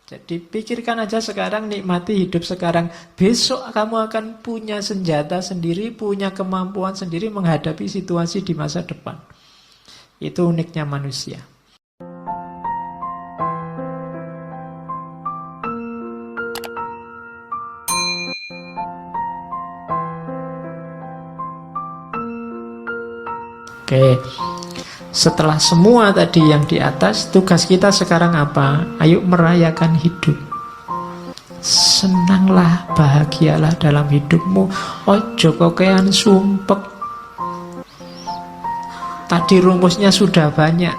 Jadi pikirkan aja sekarang, nikmati hidup sekarang. Besok kamu akan punya senjata sendiri, punya kemampuan sendiri menghadapi situasi di masa depan. Itu uniknya manusia. Oke. Setelah semua tadi yang di atas, tugas kita sekarang apa? Ayo merayakan hidup. Senanglah, bahagialah dalam hidupmu. Ojo kokean sumpek. Tadi rumusnya sudah banyak.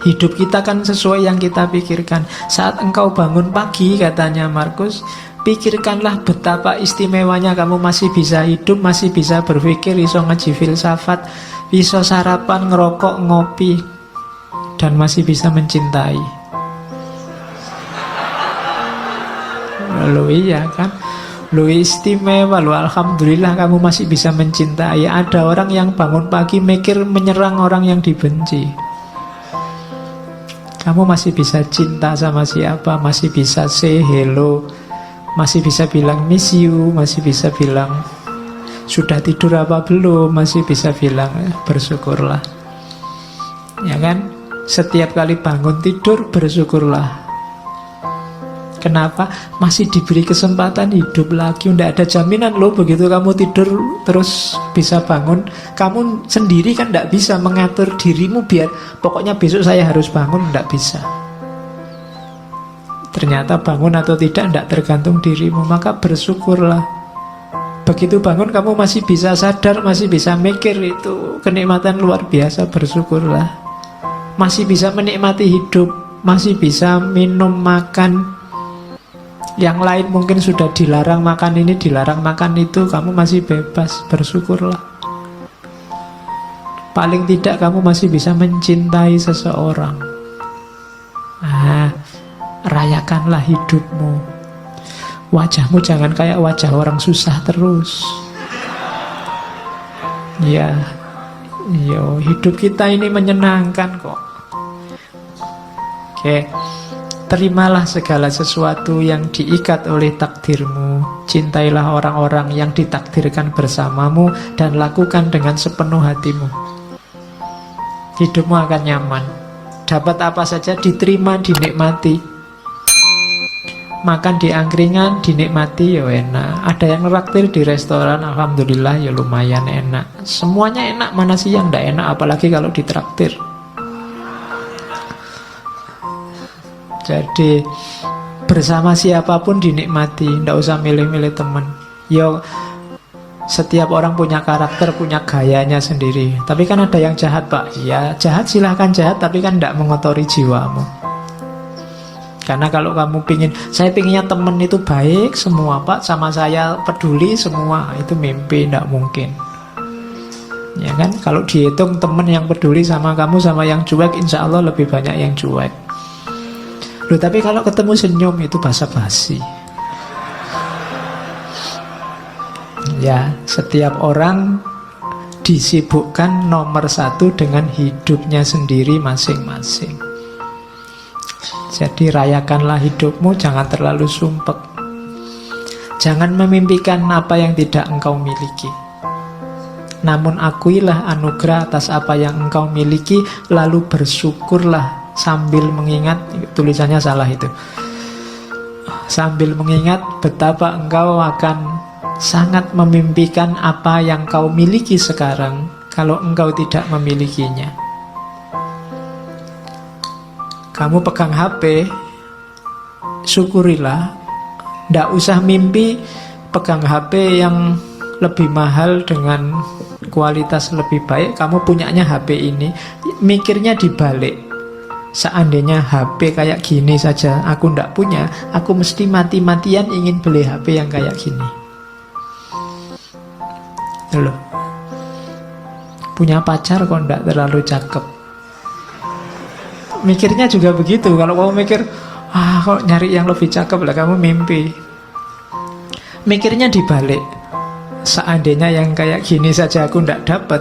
Hidup kita kan sesuai yang kita pikirkan. Saat engkau bangun pagi, katanya Markus, pikirkanlah betapa istimewanya kamu masih bisa hidup, masih bisa berpikir, iso ngaji filsafat, bisa sarapan, ngerokok, ngopi, dan masih bisa mencintai. Lalu iya kan? Lu istimewa, lu alhamdulillah kamu masih bisa mencintai. Ada orang yang bangun pagi mikir menyerang orang yang dibenci. Kamu masih bisa cinta sama siapa, masih bisa say hello, masih bisa bilang miss you, masih bisa bilang sudah tidur apa belum, masih bisa bilang bersyukurlah. Ya kan? Setiap kali bangun tidur bersyukurlah. Kenapa? Masih diberi kesempatan hidup lagi. Tidak ada jaminan loh begitu kamu tidur terus bisa bangun. Kamu sendiri kan tidak bisa mengatur dirimu biar pokoknya besok saya harus bangun. Tidak bisa. Ternyata bangun atau tidak tergantung dirimu. Maka bersyukurlah. Begitu bangun kamu masih bisa sadar, masih bisa mikir, itu kenikmatan luar biasa. Bersyukurlah. Masih bisa menikmati hidup, masih bisa minum, makan. Yang lain mungkin sudah dilarang makan ini, dilarang makan itu, kamu masih bebas, bersyukurlah. Paling tidak kamu masih bisa mencintai seseorang. Rayakanlah hidupmu. Wajahmu jangan kayak wajah orang susah terus. Ya, hidup kita ini menyenangkan kok. Oke. Terimalah segala sesuatu yang diikat oleh takdirmu. Cintailah orang-orang yang ditakdirkan bersamamu dan lakukan dengan sepenuh hatimu. Hidupmu akan nyaman. Dapat apa saja diterima, dinikmati. Makan di angkringan, dinikmati, ya enak. Ada yang neraktir di restoran, alhamdulillah, ya lumayan enak. Semuanya enak, mana sih yang tidak enak, apalagi kalau ditraktir. Jadi bersama siapapun dinikmati, tidak usah milih-milih teman. Yo, setiap orang punya karakter, punya gayanya sendiri. Tapi kan ada yang jahat, Pak. Ya jahat, silahkan jahat, tapi kan tidak mengotori jiwamu. Karena kalau kamu saya pinginnya teman itu baik semua, Pak, sama saya peduli semua, itu mimpi, tidak mungkin. Ya kan, kalau dihitung teman yang peduli sama kamu sama yang cuek, insya Allah lebih banyak yang cuek. Loh, tapi kalau ketemu senyum itu basa-basi. Ya, setiap orang disibukkan nomor satu dengan hidupnya sendiri masing-masing. Jadi rayakanlah hidupmu, jangan terlalu sumpek. Jangan memimpikan apa yang tidak engkau miliki. Namun akuilah anugerah atas apa yang engkau miliki, lalu bersyukurlah sambil mengingat, tulisannya salah itu, sambil mengingat betapa engkau akan sangat memimpikan apa yang kau miliki sekarang kalau engkau tidak memilikinya. Kamu pegang HP, syukurilah. Tidak usah mimpi pegang HP yang lebih mahal dengan kualitas lebih baik. Kamu punyanya HP ini, mikirnya dibalik. Seandainya HP kayak gini saja aku ndak punya, aku mesti mati-matian ingin beli HP yang kayak gini. Loh, punya pacar kok ndak terlalu cakep. Mikirnya juga begitu. Kalau kamu mikir, kok nyari yang lebih cakep lah, kamu mimpi. Mikirnya dibalik. Seandainya yang kayak gini saja aku ndak dapat,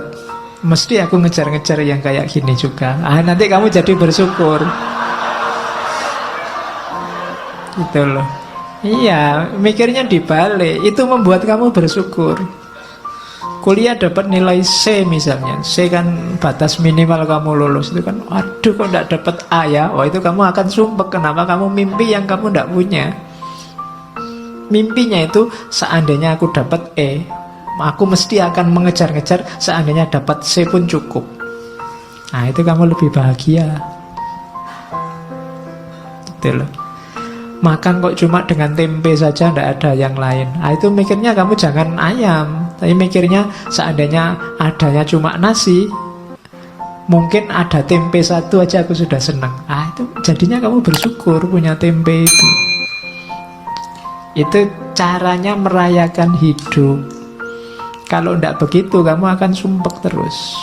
mesti aku ngejar-ngejar yang kayak gini juga. Nanti kamu jadi bersyukur. Gitu loh. Iya, mikirnya dibalik. Itu membuat kamu bersyukur. Kuliah dapat nilai C misalnya. C kan batas minimal kamu lulus. Itu kan, aduh kok tidak dapat A ya. Oh, itu kamu akan sumpek. Kenapa kamu mimpi yang kamu tidak punya? Mimpinya itu, seandainya aku dapat E, aku mesti akan mengejar-ngejar. Seandainya dapat C pun cukup. Nah, itu kamu lebih bahagia. Gitu loh. Makan kok cuma dengan tempe saja, tidak ada yang lain. Nah, itu mikirnya kamu jangan ayam, tapi mikirnya seandainya adanya cuma nasi, mungkin ada tempe satu aja aku sudah senang. Ah, itu jadinya kamu bersyukur punya tempe itu. Itu caranya merayakan hidup. Kalau tidak begitu, kamu akan sumpek terus.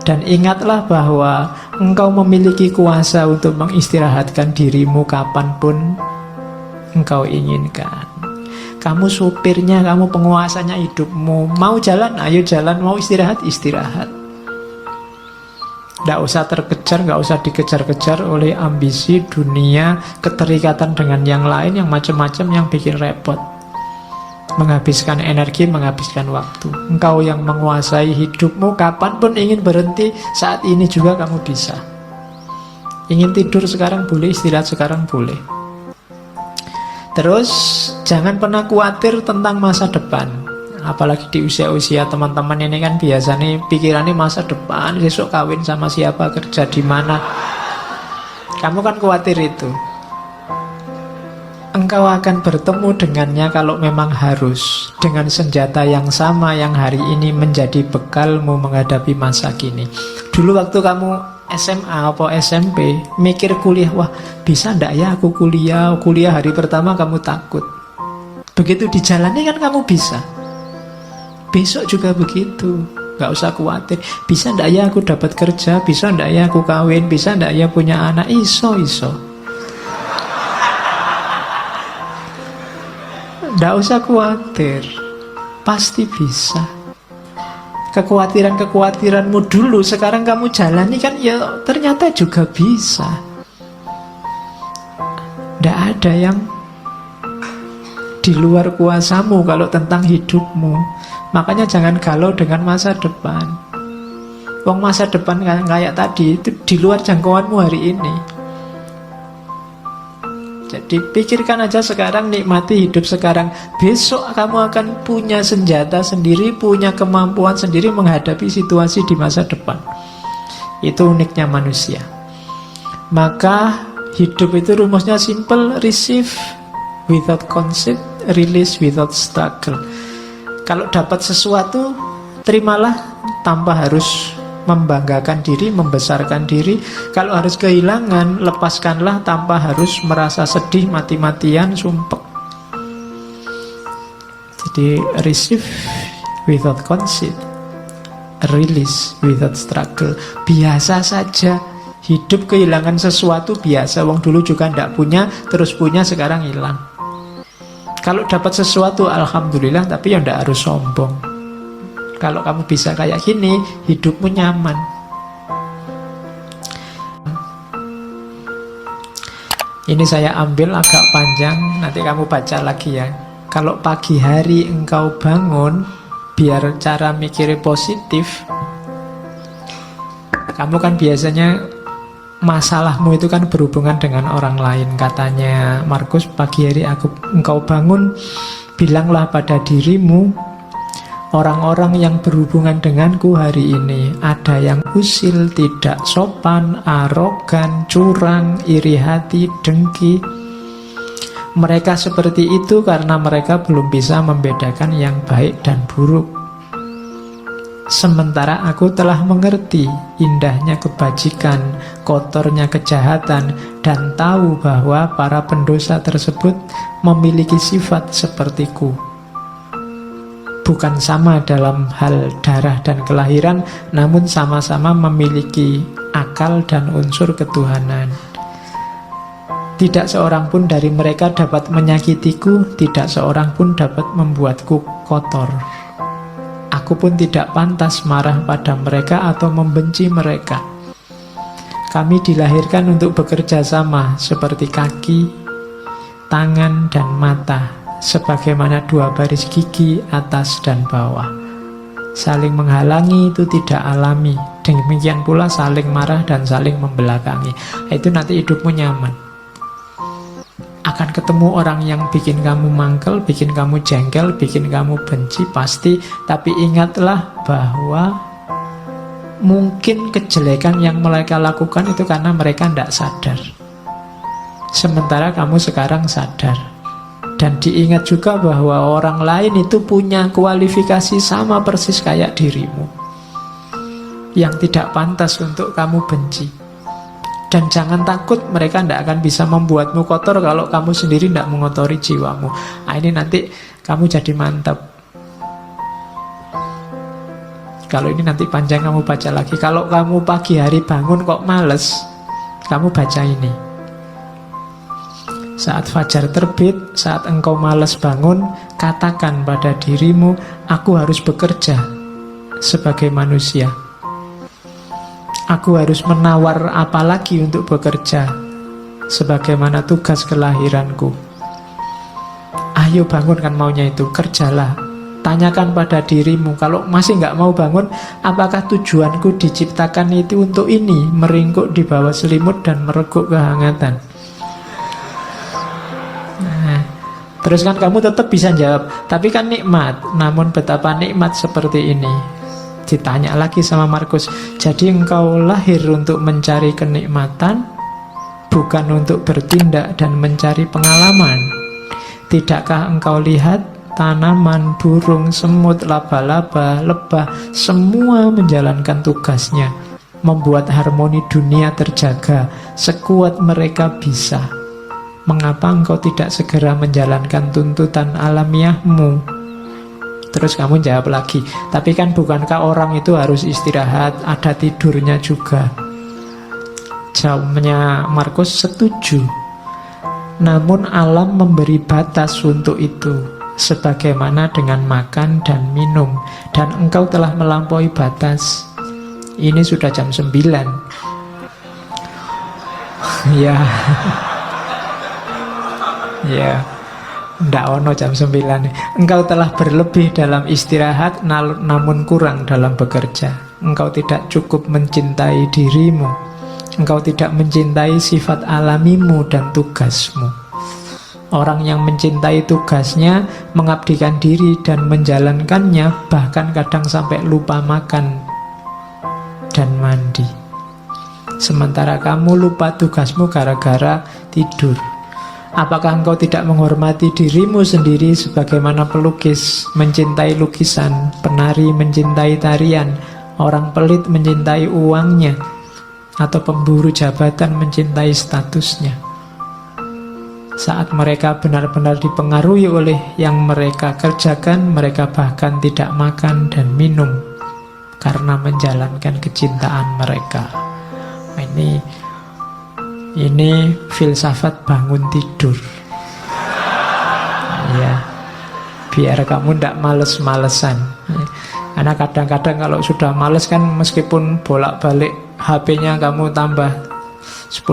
Dan ingatlah bahwa engkau memiliki kuasa untuk mengistirahatkan dirimu kapanpun engkau inginkan. Kamu supirnya, kamu penguasanya hidupmu. Mau jalan, ayo jalan. Mau istirahat, istirahat. Tidak usah terkejar, nggak usah dikejar-kejar oleh ambisi dunia, keterikatan dengan yang lain, yang macam-macam, yang bikin repot. Menghabiskan energi, menghabiskan waktu. Engkau yang menguasai hidupmu. Kapanpun ingin berhenti, saat ini juga kamu bisa. Ingin tidur sekarang boleh, istirahat sekarang boleh. Terus jangan pernah khawatir tentang masa depan. Apalagi di usia-usia teman-teman ini kan biasanya pikirannya masa depan, besok kawin sama siapa, kerja di mana. Kamu kan khawatir itu. Engkau akan bertemu dengannya kalau memang harus, dengan senjata yang sama yang hari ini menjadi bekalmu menghadapi masa kini. Dulu waktu kamu SMA atau SMP mikir kuliah, wah bisa ndak ya aku kuliah hari pertama kamu takut. Begitu dijalani kan kamu bisa. Besok juga begitu, gak usah khawatir. Bisa ndak ya aku dapat kerja, bisa ndak ya aku kawin, bisa ndak ya punya anak. Iso. Nggak usah khawatir, pasti bisa. Kekhawatiranmu dulu sekarang kamu jalani kan, ya ternyata juga bisa. Nggak ada yang di luar kuasamu kalau tentang hidupmu. Makanya jangan galau dengan masa depan. Wong masa depan kayak tadi itu di luar jangkauanmu hari ini. Jadi pikirkan aja sekarang, nikmati hidup sekarang. Besok kamu akan punya senjata sendiri, punya kemampuan sendiri menghadapi situasi di masa depan. Itu uniknya manusia. Maka hidup itu rumusnya simple, receive without conceit, release without struggle. Kalau dapat sesuatu, terimalah tanpa harus membanggakan diri, membesarkan diri. Kalau harus kehilangan, lepaskanlah tanpa harus merasa sedih, mati-matian, sumpek. Jadi receive without conceit, release without struggle. Biasa saja. Hidup kehilangan sesuatu biasa. Wong dulu juga tidak punya, terus punya, sekarang hilang. Kalau dapat sesuatu, alhamdulillah, tapi ya tidak harus sombong. Kalau kamu bisa kayak gini, hidupmu nyaman. Ini saya ambil agak panjang, nanti kamu baca lagi ya. Kalau pagi hari engkau bangun, biar cara mikirnya positif. Kamu kan biasanya masalahmu itu kan berhubungan dengan orang lain. Katanya Markus, pagi hari engkau bangun, bilanglah pada dirimu, orang-orang yang berhubungan denganku hari ini, ada yang usil, tidak sopan, arogan, curang, iri hati, dengki. Mereka seperti itu karena mereka belum bisa membedakan yang baik dan buruk. Sementara aku telah mengerti indahnya kebajikan, kotornya kejahatan, dan tahu bahwa para pendosa tersebut memiliki sifat sepertiku. Bukan sama dalam hal darah dan kelahiran, namun sama-sama memiliki akal dan unsur ketuhanan. Tidak seorang pun dari mereka dapat menyakitiku, tidak seorang pun dapat membuatku kotor. Aku pun tidak pantas marah pada mereka atau membenci mereka. Kami dilahirkan untuk bekerja sama seperti kaki, tangan dan mata, sebagaimana dua baris gigi atas dan bawah. Saling menghalangi itu tidak alami. Demikian pula saling marah dan saling membelakangi. Itu nanti hidupmu nyaman. Akan ketemu orang yang bikin kamu mangkel, bikin kamu jengkel, bikin kamu benci, pasti. Tapi ingatlah bahwa mungkin kejelekan yang mereka lakukan itu karena mereka tidak sadar. Sementara kamu sekarang sadar. Dan diingat juga bahwa orang lain itu punya kualifikasi sama persis kayak dirimu, yang tidak pantas untuk kamu benci. Dan jangan takut, mereka tidak akan bisa membuatmu kotor kalau kamu sendiri tidak mengotori jiwamu. Nah, ini nanti kamu jadi mantap. Kalau ini nanti panjang kamu baca lagi. Kalau kamu pagi hari bangun kok males, kamu baca ini. Saat fajar terbit, saat engkau malas bangun, katakan pada dirimu, aku harus bekerja sebagai manusia. Aku harus menawar apa lagi untuk bekerja, sebagaimana tugas kelahiranku. Ayo bangun, kan maunya itu, kerjalah. Tanyakan pada dirimu, kalau masih nggak mau bangun, apakah tujuanku diciptakan itu untuk ini, meringkuk di bawah selimut dan mereguk kehangatan? Terus kan kamu tetap bisa jawab, tapi kan nikmat. Namun betapa nikmat seperti ini. Ditanya lagi sama Markus, jadi engkau lahir untuk mencari kenikmatan, bukan untuk bertindak dan mencari pengalaman. Tidakkah engkau lihat tanaman, burung, semut, laba-laba, lebah, semua menjalankan tugasnya, membuat harmoni dunia terjaga sekuat mereka bisa. Mengapa engkau tidak segera menjalankan tuntutan alamiahmu? Terus kamu jawab lagi, tapi kan bukankah orang itu harus istirahat, ada tidurnya juga? Jawabnya Markus, setuju. Namun alam memberi batas untuk itu, sebagaimana dengan makan dan minum. Dan engkau telah melampaui batas. Ini sudah jam 9. Ya. Ya, ndak ono jam 9. Engkau telah berlebih dalam istirahat, namun kurang dalam bekerja. Engkau tidak cukup mencintai dirimu. Engkau tidak mencintai sifat alamimu dan tugasmu. Orang yang mencintai tugasnya, mengabdikan diri dan menjalankannya, bahkan kadang sampai lupa makan dan mandi. Sementara kamu lupa tugasmu gara-gara tidur. Apakah engkau tidak menghormati dirimu sendiri sebagaimana pelukis mencintai lukisan, penari mencintai tarian, orang pelit mencintai uangnya, atau pemburu jabatan mencintai statusnya? Saat mereka benar-benar dipengaruhi oleh yang mereka kerjakan, mereka bahkan tidak makan dan minum karena menjalankan kecintaan mereka. Ini filsafat bangun tidur. Ya, biar kamu tidak males-malesan. Karena kadang-kadang kalau sudah males kan, meskipun bolak-balik HP-nya kamu tambah 10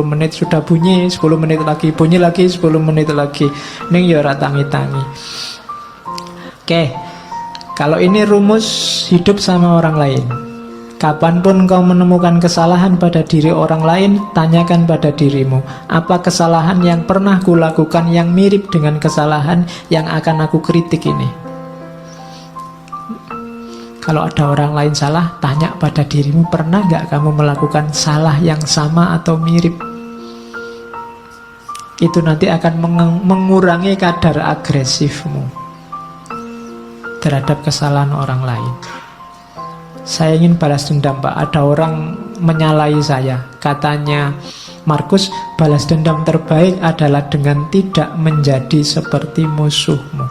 menit sudah bunyi, 10 menit lagi bunyi lagi, 10 menit lagi. Ning ya ora tangi-tangi. Oke. Kalau ini rumus hidup sama orang lain. Kapanpun kau menemukan kesalahan pada diri orang lain, tanyakan pada dirimu, apa kesalahan yang pernah kulakukan yang mirip dengan kesalahan yang akan aku kritik ini? Kalau ada orang lain salah, tanya pada dirimu, pernah gak kamu melakukan salah yang sama atau mirip? Itu nanti akan mengurangi kadar agresifmu terhadap kesalahan orang lain. Saya ingin balas dendam, Pak. Ada orang menyalahi saya. Katanya Markus, balas dendam terbaik adalah dengan tidak menjadi seperti musuhmu.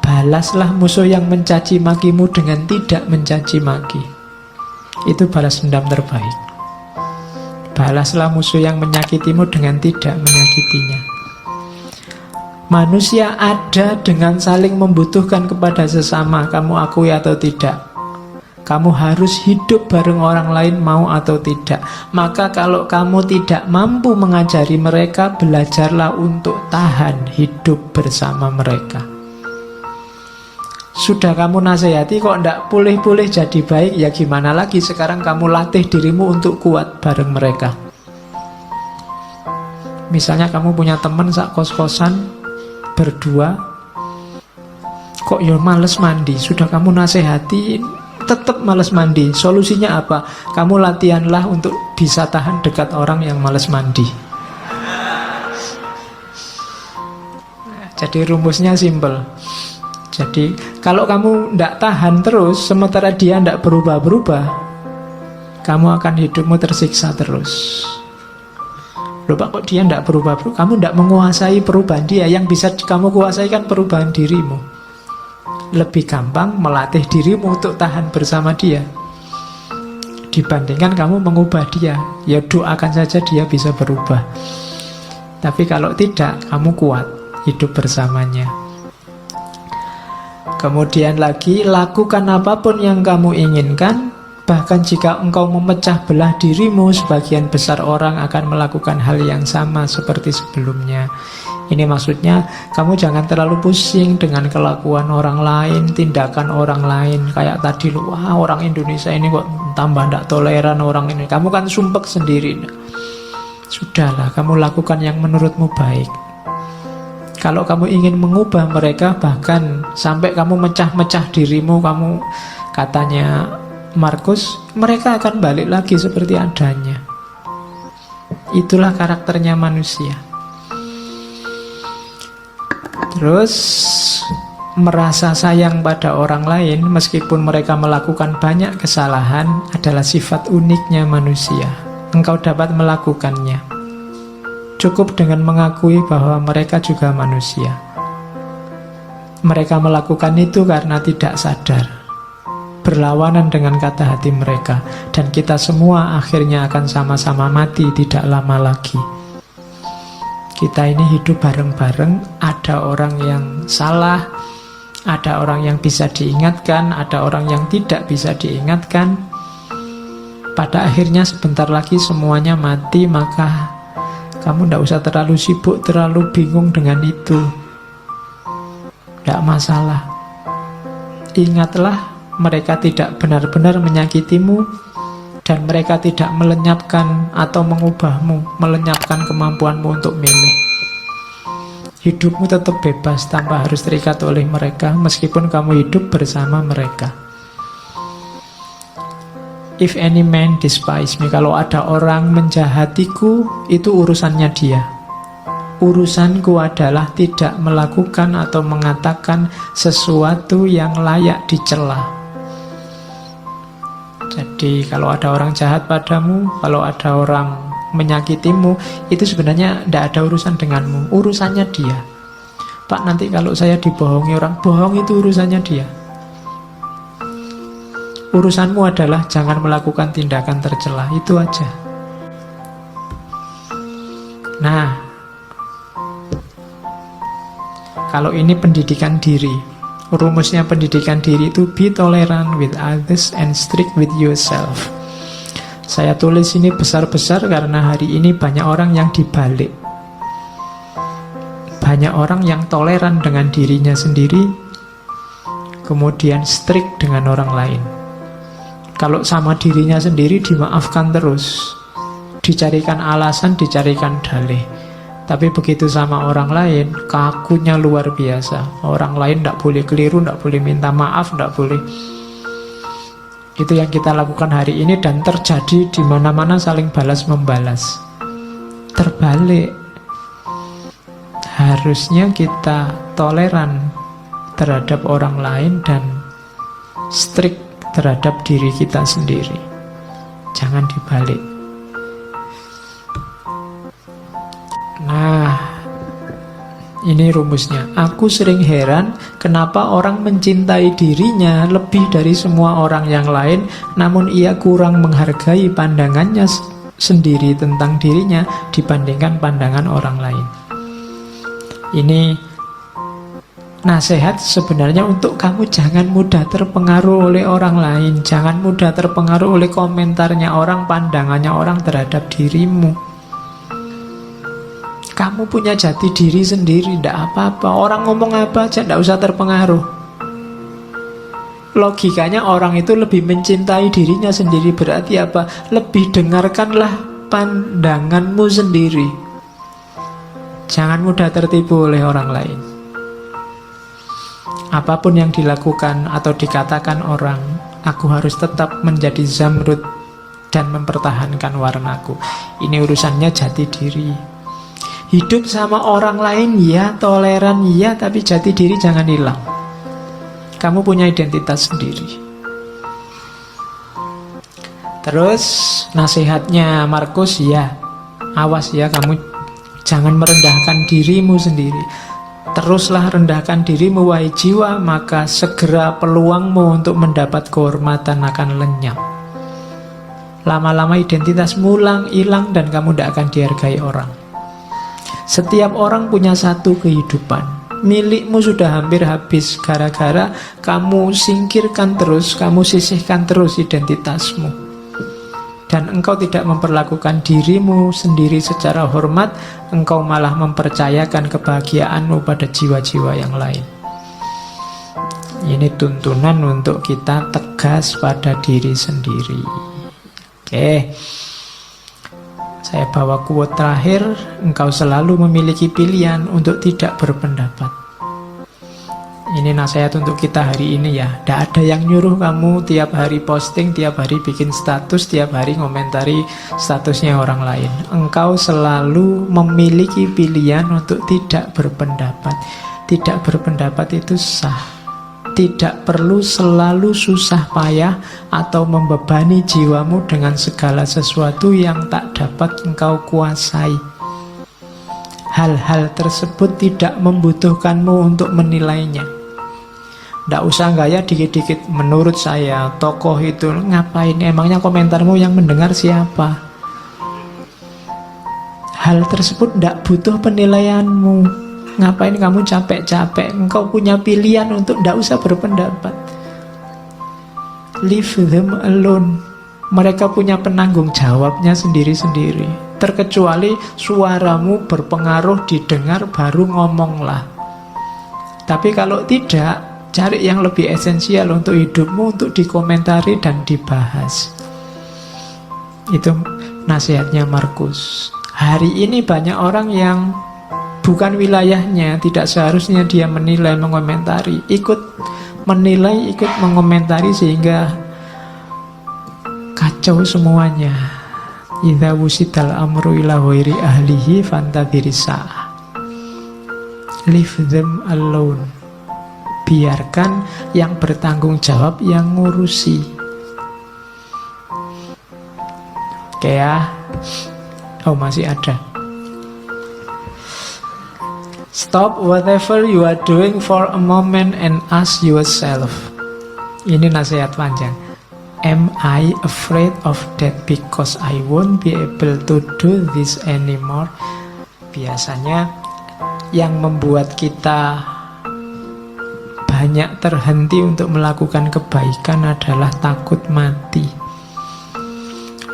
Balaslah musuh yang mencaci makimu dengan tidak mencaci maki. Itu balas dendam terbaik. Balaslah musuh yang menyakitimu dengan tidak menyakitinya. Manusia ada dengan saling membutuhkan kepada sesama, kamu akui atau tidak. Kamu harus hidup bareng orang lain mau atau tidak. Maka kalau kamu tidak mampu mengajari mereka, belajarlah untuk tahan hidup bersama mereka. Sudah kamu nasihati kok tidak pulih-pulih jadi baik, ya gimana lagi? Sekarang kamu latih dirimu untuk kuat bareng mereka. Misalnya kamu punya teman sak kos-kosan berdua, kok ya males mandi. Sudah kamu nasihati tetap males mandi. Solusinya apa? Kamu latihanlah untuk bisa tahan dekat orang yang males mandi. Jadi rumusnya simple. Jadi kalau kamu tidak tahan terus, sementara dia tidak berubah-berubah, kamu akan hidupmu tersiksa terus. Lupa kok dia tidak berubah-berubah, kamu tidak menguasai perubahan dia. Yang bisa kamu kuasai kan perubahan dirimu. Lebih gampang melatih dirimu untuk tahan bersama dia dibandingkan kamu mengubah dia. Ya doakan saja dia bisa berubah. Tapi kalau tidak, kamu kuat hidup bersamanya. Kemudian lagi, lakukan apapun yang kamu inginkan. Bahkan jika engkau memecah belah dirimu, sebagian besar orang akan melakukan hal yang sama seperti sebelumnya. Ini maksudnya, kamu jangan terlalu pusing dengan kelakuan orang lain, tindakan orang lain. Kayak tadi, wah orang Indonesia ini kok tambah tidak toleran orang ini. Kamu kan sumpek sendiri. Sudahlah, kamu lakukan yang menurutmu baik. Kalau kamu ingin mengubah mereka, bahkan sampai kamu mecah-mecah dirimu, kamu katanya Markus, mereka akan balik lagi seperti adanya. Itulah karakternya manusia. Terus merasa sayang pada orang lain meskipun mereka melakukan banyak kesalahan adalah sifat uniknya manusia. Engkau dapat melakukannya. Cukup dengan mengakui bahwa mereka juga manusia. Mereka melakukan itu karena tidak sadar, berlawanan dengan kata hati mereka, dan kita semua akhirnya akan sama-sama mati tidak lama lagi. Kita ini hidup bareng-bareng, ada orang yang salah, ada orang yang bisa diingatkan, ada orang yang tidak bisa diingatkan. Pada akhirnya sebentar lagi semuanya mati, maka kamu tidak usah terlalu sibuk, terlalu bingung dengan itu. Tidak masalah. Ingatlah, mereka tidak benar-benar menyakitimu, dan mereka tidak melenyapkan atau mengubahmu, melenyapkan kemampuanmu untuk milih. Hidupmu tetap bebas tanpa harus terikat oleh mereka, meskipun kamu hidup bersama mereka. If any man despise me, kalau ada orang menjahatiku, itu urusannya dia. Urusanku adalah tidak melakukan atau mengatakan sesuatu yang layak dicela. Jadi kalau ada orang jahat padamu, kalau ada orang menyakitimu, itu sebenarnya tidak ada urusan denganmu, urusannya dia. Pak, nanti kalau saya dibohongi orang, bohong itu urusannya dia. Urusanmu adalah jangan melakukan tindakan tercela, itu aja. Nah, kalau ini pendidikan diri. Rumusnya pendidikan diri itu be tolerant with others and strict with yourself. Saya tulis ini besar-besar karena hari ini banyak orang yang dibalik. Banyak orang yang toleran dengan dirinya sendiri, kemudian strict dengan orang lain. Kalau sama dirinya sendiri dimaafkan terus, dicarikan alasan, dicarikan dalih. Tapi begitu sama orang lain, kakunya luar biasa. Orang lain tidak boleh keliru, tidak boleh minta maaf, tidak boleh. Itu yang kita lakukan hari ini, dan terjadi di mana-mana saling balas-membalas. Terbalik. Harusnya kita toleran terhadap orang lain dan strict terhadap diri kita sendiri. Jangan dibalik. Nah, ini rumusnya. Aku sering heran kenapa orang mencintai dirinya lebih dari semua orang yang lain, namun ia kurang menghargai pandangannya sendiri tentang dirinya dibandingkan pandangan orang lain. Ini nasihat sebenarnya untuk kamu jangan mudah terpengaruh oleh orang lain, jangan mudah terpengaruh oleh komentarnya orang, pandangannya orang terhadap dirimu. Kamu punya jati diri sendiri, tidak apa-apa. Orang ngomong apa aja tidak usah terpengaruh. Logikanya orang itu lebih mencintai dirinya sendiri. Berarti apa? Lebih dengarkanlah pandanganmu sendiri. Jangan mudah tertipu oleh orang lain. Apapun yang dilakukan atau dikatakan orang, aku harus tetap menjadi Zamrud dan mempertahankan warnaku. Ini urusannya jati diri. Hidup sama orang lain ya, toleran ya, tapi jati diri jangan hilang. Kamu punya identitas sendiri. Terus nasihatnya Markus, ya, awas ya, kamu jangan merendahkan dirimu sendiri. Teruslah rendahkan dirimu wahai jiwa, maka segera peluangmu untuk mendapat kehormatan akan lenyap. Lama-lama identitasmu hilang dan kamu tidak akan dihargai orang. Setiap orang punya satu kehidupan. Milikmu sudah hampir habis gara-gara kamu singkirkan terus, kamu sisihkan terus identitasmu. Dan engkau tidak memperlakukan dirimu sendiri secara hormat, engkau malah mempercayakan kebahagiaanmu pada jiwa-jiwa yang lain. Ini tuntunan untuk kita tegas pada diri sendiri. Oke. Saya bawa quote terakhir, engkau selalu memiliki pilihan untuk tidak berpendapat. Ini nasihat untuk kita hari ini ya. Tidak ada yang nyuruh kamu tiap hari posting, tiap hari bikin status, tiap hari ngomentari statusnya orang lain. Engkau selalu memiliki pilihan untuk tidak berpendapat. Tidak berpendapat itu sah. Tidak perlu selalu susah payah atau membebani jiwamu dengan segala sesuatu yang tak dapat engkau kuasai. Hal-hal tersebut tidak membutuhkanmu untuk menilainya. Tidak usah gaya dikit-dikit. Menurut saya tokoh itu ngapain? Emangnya komentarmu yang mendengar siapa? Hal tersebut tidak butuh penilaianmu. Ngapain kamu capek-capek? Engkau punya pilihan untuk tidak usah berpendapat. Leave them alone. Mereka punya penanggung jawabnya sendiri-sendiri. Terkecuali suaramu berpengaruh didengar, baru ngomonglah. Tapi kalau tidak, cari yang lebih esensial untuk hidupmu, untuk dikomentari dan dibahas. Itu nasihatnya Markus. Hari ini banyak orang yang bukan wilayahnya, tidak seharusnya dia menilai, mengomentari, ikut menilai, ikut mengomentari, sehingga kacau semuanya. Idza wusidal amru ila ghairi ahlihi fantadhiri sa'ah. Leave them alone. Biarkan yang bertanggung jawab yang ngurusi. Oke ya. Oh, masih ada. Stop whatever you are doing for a moment and ask yourself. Ini nasihat panjang. Am I afraid of death because I won't be able to do this anymore? Biasanya yang membuat kita banyak terhenti untuk melakukan kebaikan adalah takut mati.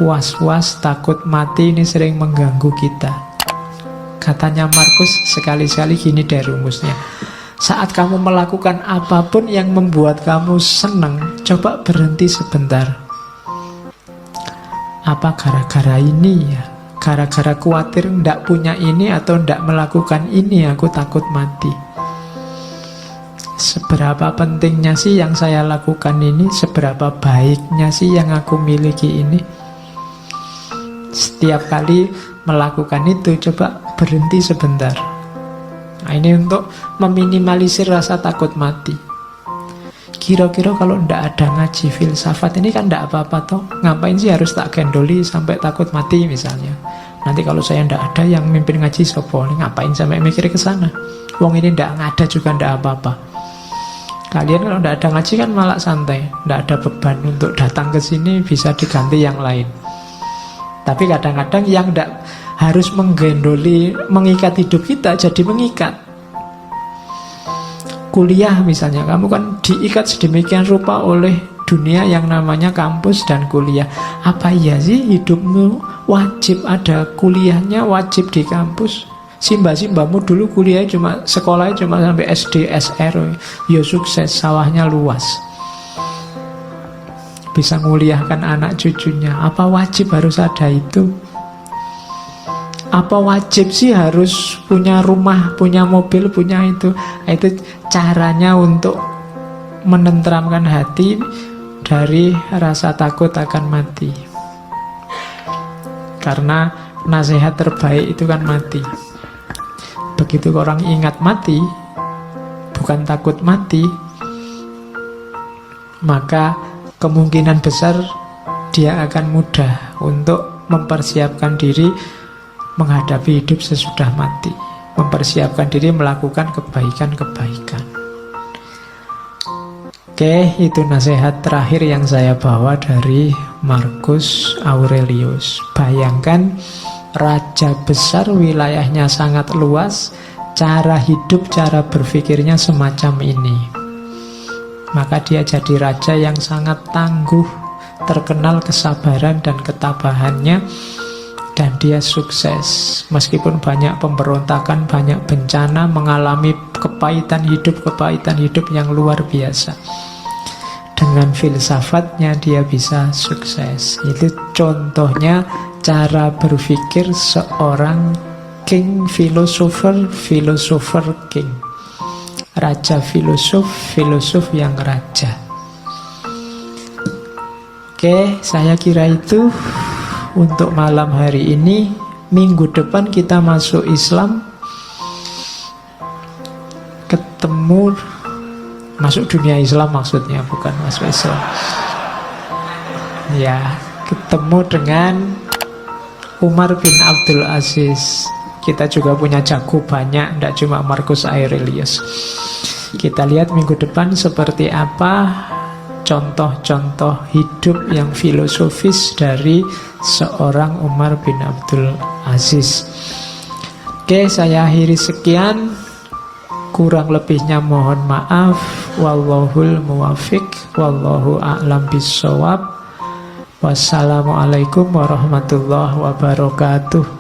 Was-was takut mati ini sering mengganggu kita. Katanya Markus, sekali-sekali gini deh rumusnya. Saat kamu melakukan apapun yang membuat kamu senang, coba berhenti sebentar. Apa gara-gara ini ya? Gara-gara khawatir ndak punya ini atau ndak melakukan ini aku takut mati. Seberapa pentingnya sih yang saya lakukan ini? Seberapa baiknya sih yang aku miliki ini? Setiap kali melakukan itu, coba berhenti sebentar. Nah, ini untuk meminimalisir rasa takut mati. Kira-kira kalau ndak ada ngaji filsafat ini kan ndak apa-apa toh. Ngapain sih harus tak gendoli sampai takut mati misalnya? Nanti kalau saya ndak ada yang mimpin ngaji sopo, ngapain sampai mikir ke sana? Wong ini ndak ada juga ndak apa-apa. Kalian kalau ndak ada ngaji kan malah santai, ndak ada beban untuk datang ke sini, bisa diganti yang lain. Tapi kadang-kadang yang ndak harus menggendoli, mengikat hidup kita jadi mengikat. kuliah misalnya, kamu kan diikat sedemikian rupa oleh dunia yang namanya kampus dan kuliah. Apa iya sih hidupmu wajib ada kuliahnya, wajib di kampus? Simba-simbamu dulu kuliah cuma sekolahnya cuma sampai SD, SR, ya sukses, sawahnya luas, bisa nguliahkan anak cucunya. Apa wajib harus ada itu? Apa wajib sih harus punya rumah, punya mobil, punya itu? Itu caranya untuk menenteramkan hati dari rasa takut akan mati. Karena nasihat terbaik itu kan mati. Begitu orang ingat mati, bukan takut mati, maka kemungkinan besar dia akan mudah untuk mempersiapkan diri menghadapi hidup sesudah mati, mempersiapkan diri melakukan kebaikan-kebaikan. Oke, itu nasihat terakhir yang saya bawa dari Marcus Aurelius. Bayangkan, raja besar, wilayahnya sangat luas, cara hidup, cara berpikirnya semacam ini. Maka dia jadi raja yang sangat tangguh, terkenal kesabaran dan ketabahannya, dan dia sukses. Meskipun banyak pemberontakan, banyak bencana, mengalami kepahitan hidup yang luar biasa. Dengan filsafatnya dia bisa sukses. Itu contohnya cara berpikir seorang king philosopher king. Raja filosof yang raja. Oke, saya kira itu untuk malam hari ini. Minggu depan kita masuk Islam, ketemu, masuk dunia Islam maksudnya, bukan masuk Islam ya, ketemu dengan Umar bin Abdul Aziz. Kita juga punya jago banyak, tidak cuma Marcus Aurelius. Kita lihat minggu depan seperti apa contoh-contoh hidup yang filosofis dari seorang Umar bin Abdul Aziz. Oke, saya akhiri sekian. Kurang lebihnya mohon maaf. Wallahul muwafiq, wallahu a'lam bissawab. Wassalamualaikum warahmatullahi wabarakatuh.